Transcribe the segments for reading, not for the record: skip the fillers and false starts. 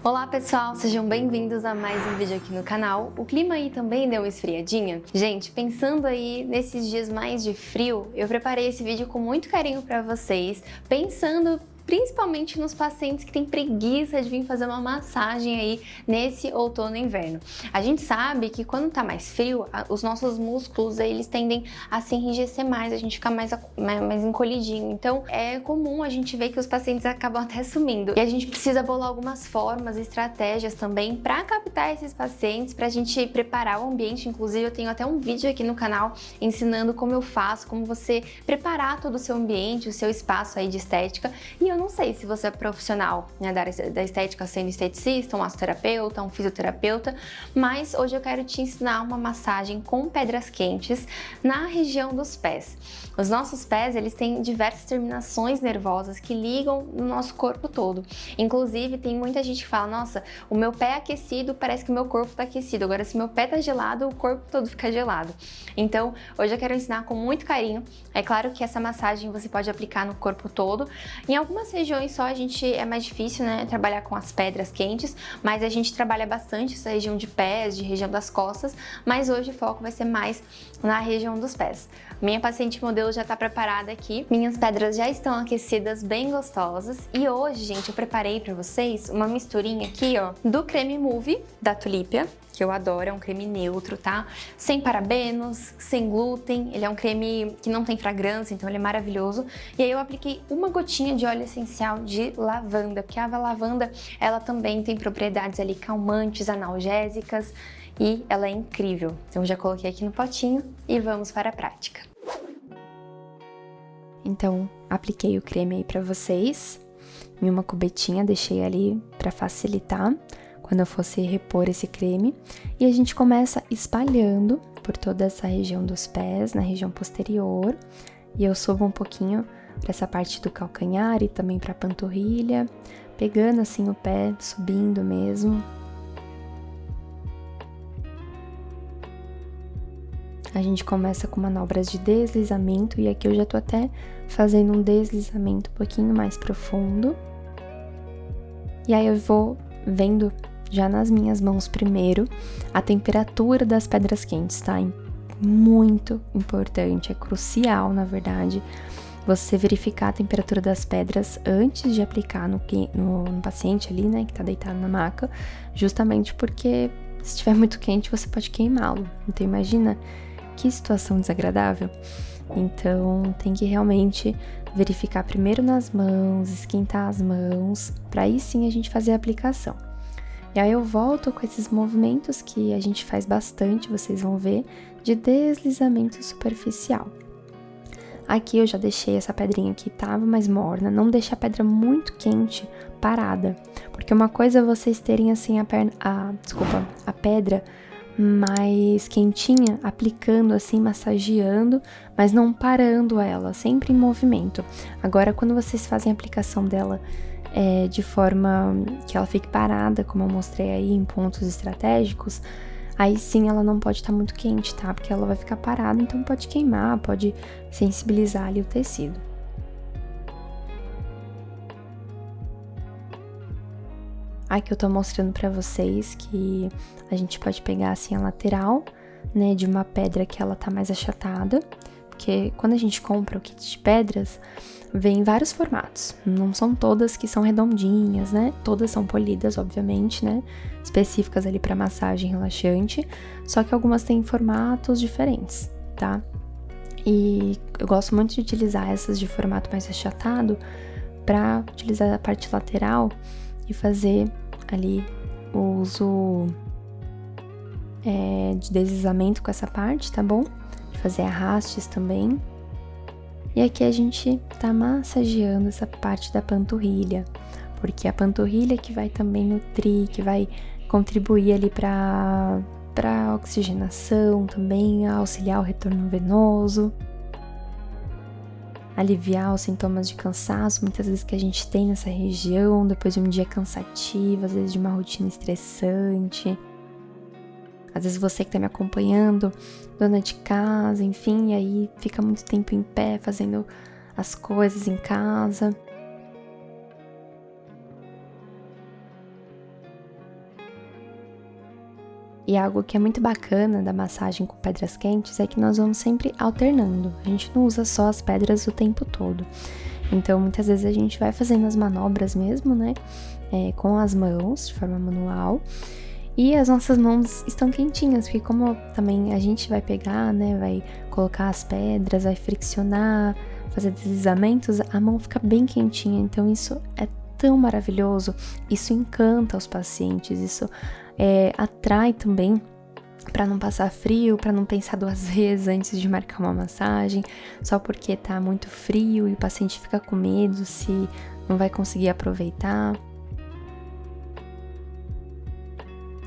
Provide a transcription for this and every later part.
Olá pessoal, sejam bem-vindos a mais um vídeo aqui no canal. O clima aí também deu uma esfriadinha? Gente, pensando aí nesses dias mais de frio, eu preparei esse vídeo com muito carinho para vocês, pensando principalmente nos pacientes que têm preguiça de vir fazer uma massagem aí nesse outono e inverno. A gente sabe que quando tá mais frio, os nossos músculos eles tendem a se enrijecer mais, a gente fica mais encolhidinho. Então é comum a gente ver que os pacientes acabam até sumindo. E a gente precisa bolar algumas formas, estratégias também para captar esses pacientes, pra gente preparar o ambiente. Inclusive eu tenho até um vídeo aqui no canal ensinando como eu faço, como você preparar todo o seu ambiente, o seu espaço aí de estética. E eu não sei se você é profissional, né, da estética, sendo esteticista, um massoterapeuta, um fisioterapeuta, mas hoje eu quero te ensinar uma massagem com pedras quentes na região dos pés. Os nossos pés, eles têm diversas terminações nervosas que ligam no nosso corpo todo. Inclusive, tem muita gente que fala, nossa, o meu pé é aquecido, parece que o meu corpo está aquecido. Agora, se meu pé tá gelado, o corpo todo fica gelado. Então, hoje eu quero ensinar com muito carinho. É claro que essa massagem você pode aplicar no corpo todo. Em algumas regiões só é mais difícil, né, trabalhar com as pedras quentes, mas a gente trabalha bastante essa região de pés, de região das costas, mas hoje o foco vai ser mais na região dos pés. Minha paciente modelo já está preparada aqui, minhas pedras já estão aquecidas, bem gostosas, e hoje, gente, eu preparei para vocês uma misturinha aqui, ó, do creme Move da Tulipia, que eu adoro, é um creme neutro, tá? Sem parabenos, sem glúten, ele é um creme que não tem fragrância, então ele é maravilhoso. E aí eu apliquei uma gotinha de óleo essencial de lavanda, porque a lavanda, ela também tem propriedades ali calmantes, analgésicas, e ela é incrível. Então eu já coloquei aqui no potinho e vamos para a prática. Então, apliquei o creme aí pra vocês, em uma cubetinha, deixei ali pra facilitar quando eu fosse repor esse creme, e a gente começa espalhando por toda essa região dos pés, na região posterior, e eu subo um pouquinho para essa parte do calcanhar e também para a panturrilha, pegando assim o pé, subindo mesmo. A gente começa com manobras de deslizamento, e aqui eu já tô até fazendo um deslizamento um pouquinho mais profundo. E aí eu vou vendo já nas minhas mãos primeiro a temperatura das pedras quentes, tá? Muito importante, é crucial, na verdade, você verificar a temperatura das pedras antes de aplicar no paciente ali, né, que tá deitado na maca, justamente porque se estiver muito quente você pode queimá-lo. Então imagina que situação desagradável. Então tem que realmente verificar primeiro nas mãos, esquentar as mãos, para aí sim a gente fazer a aplicação. E aí eu volto com esses movimentos que a gente faz bastante, vocês vão ver, de deslizamento superficial. Aqui eu já deixei essa pedrinha que tava mais morna, não deixa a pedra muito quente parada, porque uma coisa é vocês terem assim a pedra mais quentinha, aplicando assim, massageando, mas não parando ela, sempre em movimento. Agora, quando vocês fazem a aplicação dela de forma que ela fique parada, como eu mostrei aí em pontos estratégicos, aí sim ela não pode estar muito quente, tá? Porque ela vai ficar parada, então pode queimar, pode sensibilizar ali o tecido. Aqui eu tô mostrando pra vocês que a gente pode pegar assim a lateral, né, de uma pedra que ela tá mais achatada, porque quando a gente compra o kit de pedras, vem em vários formatos, não são todas que são redondinhas, né, todas são polidas, obviamente, né, específicas ali pra massagem relaxante, só que algumas têm formatos diferentes, tá? E eu gosto muito de utilizar essas de formato mais achatado pra utilizar a parte lateral e fazer ali o uso de deslizamento com essa parte, tá bom? Fazer arrastes também. E aqui a gente tá massageando essa parte da panturrilha, porque a panturrilha que vai também nutrir, que vai contribuir ali para oxigenação também, auxiliar o retorno venoso, aliviar os sintomas de cansaço, muitas vezes que a gente tem nessa região, depois de um dia cansativo, às vezes de uma rotina estressante. Às vezes você que tá me acompanhando, dona de casa, enfim, e aí fica muito tempo em pé fazendo as coisas em casa. E algo que é muito bacana da massagem com pedras quentes é que nós vamos sempre alternando. A gente não usa só as pedras o tempo todo. Então, muitas vezes a gente vai fazendo as manobras mesmo, né? Com as mãos, de forma manual. E as nossas mãos estão quentinhas, porque como também a gente vai pegar, né? Vai colocar as pedras, vai friccionar, fazer deslizamentos, a mão fica bem quentinha. Então, isso é tão maravilhoso. Isso encanta os pacientes, isso atrai também para não passar frio, para não pensar 2 vezes antes de marcar uma massagem, só porque tá muito frio e o paciente fica com medo se não vai conseguir aproveitar.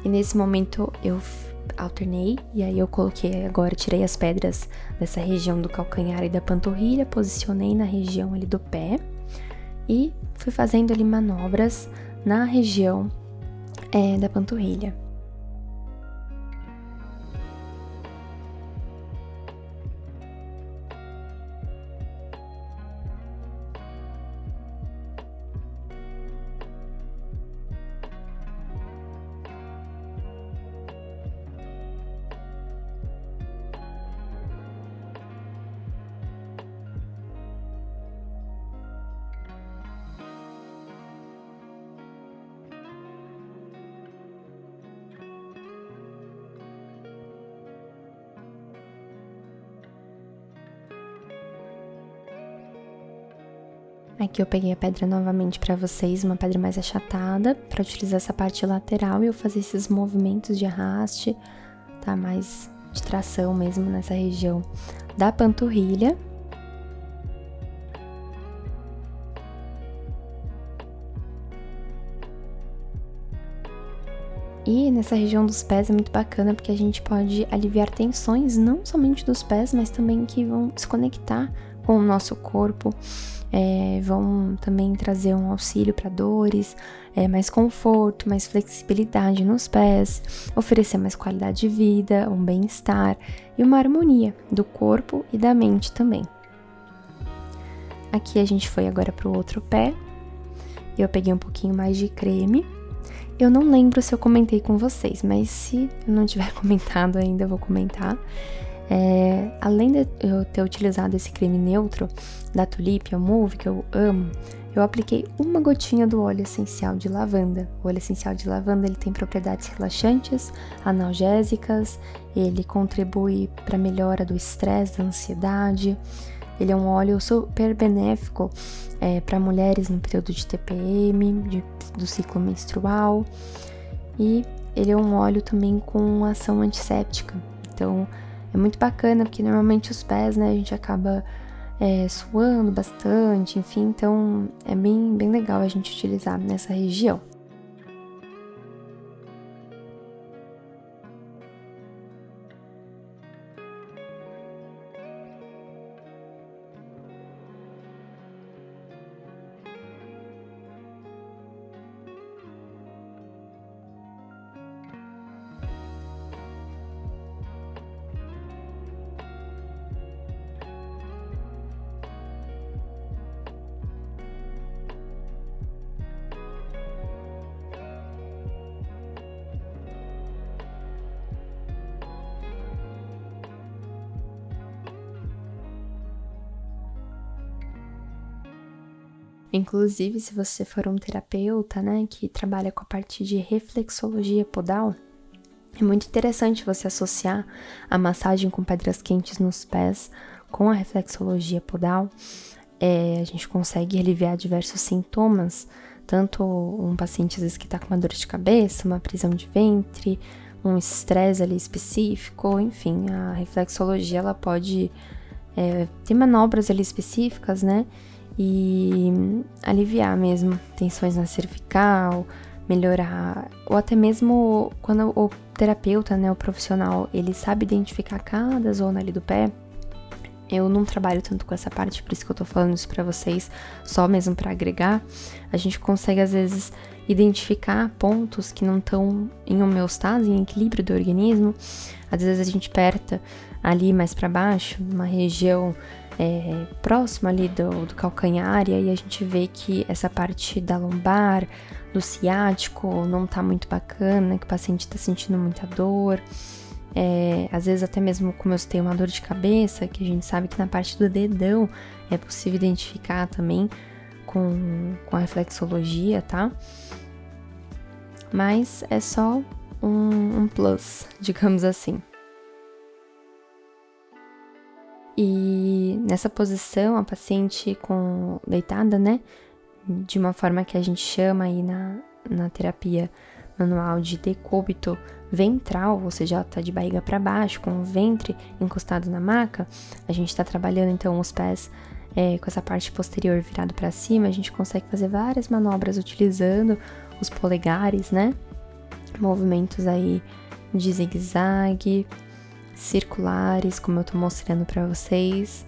E nesse momento eu alternei, e aí eu tirei as pedras dessa região do calcanhar e da panturrilha, posicionei na região ali do pé e fui fazendo ali manobras na região da panturrilha. Aqui eu peguei a pedra novamente para vocês, uma pedra mais achatada, para utilizar essa parte lateral e eu fazer esses movimentos de arraste, tá? Mais de tração mesmo nessa região da panturrilha. E nessa região dos pés é muito bacana porque a gente pode aliviar tensões, não somente dos pés, mas também que vão se conectar com o nosso corpo. Vão também trazer um auxílio para dores, mais conforto, mais flexibilidade nos pés, oferecer mais qualidade de vida, um bem-estar e uma harmonia do corpo e da mente também. Aqui a gente foi agora para o outro pé, eu peguei um pouquinho mais de creme. Eu não lembro se eu comentei com vocês, mas se eu não tiver comentado ainda, eu vou comentar. Além de eu ter utilizado esse creme neutro da Tulip, o Move, que eu amo, eu apliquei uma gotinha do óleo essencial de lavanda. O óleo essencial de lavanda ele tem propriedades relaxantes, analgésicas, ele contribui para a melhora do estresse, da ansiedade. Ele é um óleo super benéfico para mulheres no período de TPM, do ciclo menstrual. E ele é um óleo também com ação antisséptica. Então, é muito bacana, porque normalmente os pés, né, a gente acaba suando bastante, enfim. Então, é bem legal a gente utilizar nessa região. Inclusive, se você for um terapeuta, né, que trabalha com a parte de reflexologia podal, é muito interessante você associar a massagem com pedras quentes nos pés com a reflexologia podal. A gente consegue aliviar diversos sintomas, tanto um paciente às vezes que tá com uma dor de cabeça, uma prisão de ventre, um estresse ali específico, enfim, a reflexologia ela pode ter manobras ali específicas, né? E aliviar mesmo tensões na cervical, melhorar, ou até mesmo quando o terapeuta, né, o profissional, ele sabe identificar cada zona ali do pé. Eu não trabalho tanto com essa parte, por isso que eu tô falando isso pra vocês, só mesmo pra agregar. A gente consegue, às vezes, identificar pontos que não estão em homeostase, em equilíbrio do organismo. Às vezes a gente aperta ali mais pra baixo, numa região próximo ali do calcanhar, e aí a gente vê que essa parte da lombar, do ciático, não tá muito bacana, que o paciente tá sentindo muita dor. Às vezes até mesmo como eu tenho uma dor de cabeça, que a gente sabe que na parte do dedão é possível identificar também com a reflexologia, tá? Mas é só um plus, digamos assim. E nessa posição, a paciente deitada, né, de uma forma que a gente chama aí na terapia manual de decúbito ventral, ou seja, ela tá de barriga para baixo, com o ventre encostado na maca, a gente tá trabalhando então os pés com essa parte posterior virado para cima, a gente consegue fazer várias manobras utilizando os polegares, né, movimentos aí de zigue-zague, circulares, como eu tô mostrando para vocês.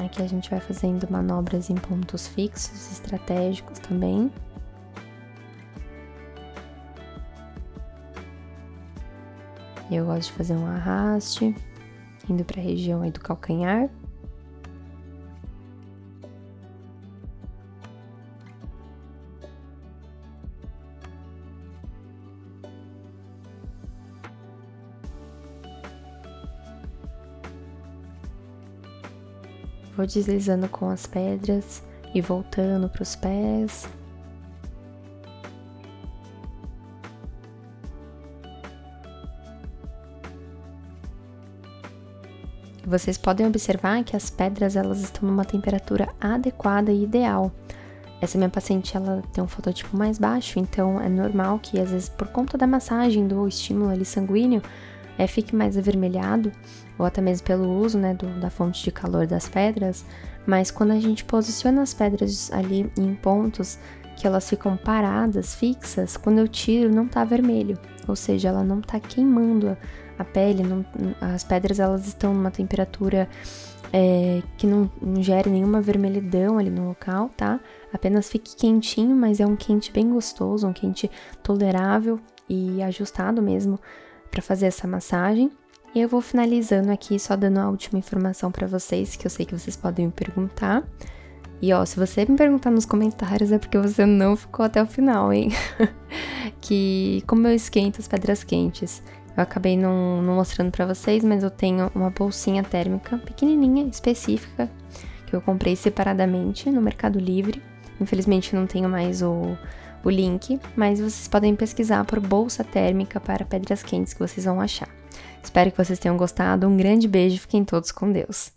Aqui a gente vai fazendo manobras em pontos fixos, estratégicos também. Eu gosto de fazer um arraste, indo para a região aí do calcanhar. Vou deslizando com as pedras e voltando para os pés. Vocês podem observar que as pedras elas estão numa temperatura adequada e ideal. Essa minha paciente ela tem um fototipo mais baixo, então é normal que às vezes por conta da massagem, do estímulo ali sanguíneo, fique mais avermelhado, ou até mesmo pelo uso, né, da fonte de calor das pedras, mas quando a gente posiciona as pedras ali em pontos que elas ficam paradas, fixas, quando eu tiro não tá vermelho, ou seja, ela não tá queimando a pele, as pedras elas estão numa temperatura que não gere nenhuma vermelhidão ali no local, tá? Apenas fique quentinho, mas é um quente bem gostoso, um quente tolerável e ajustado mesmo para fazer essa massagem. E eu vou finalizando aqui, só dando a última informação para vocês, que eu sei que vocês podem me perguntar. E ó, se você me perguntar nos comentários é porque você não ficou até o final, hein? Que como eu esquento as pedras quentes, eu acabei não mostrando para vocês, mas eu tenho uma bolsinha térmica pequenininha, específica, que eu comprei separadamente no Mercado Livre. Infelizmente não tenho mais o link, mas vocês podem pesquisar por bolsa térmica para pedras quentes que vocês vão achar. Espero que vocês tenham gostado, um grande beijo, fiquem todos com Deus!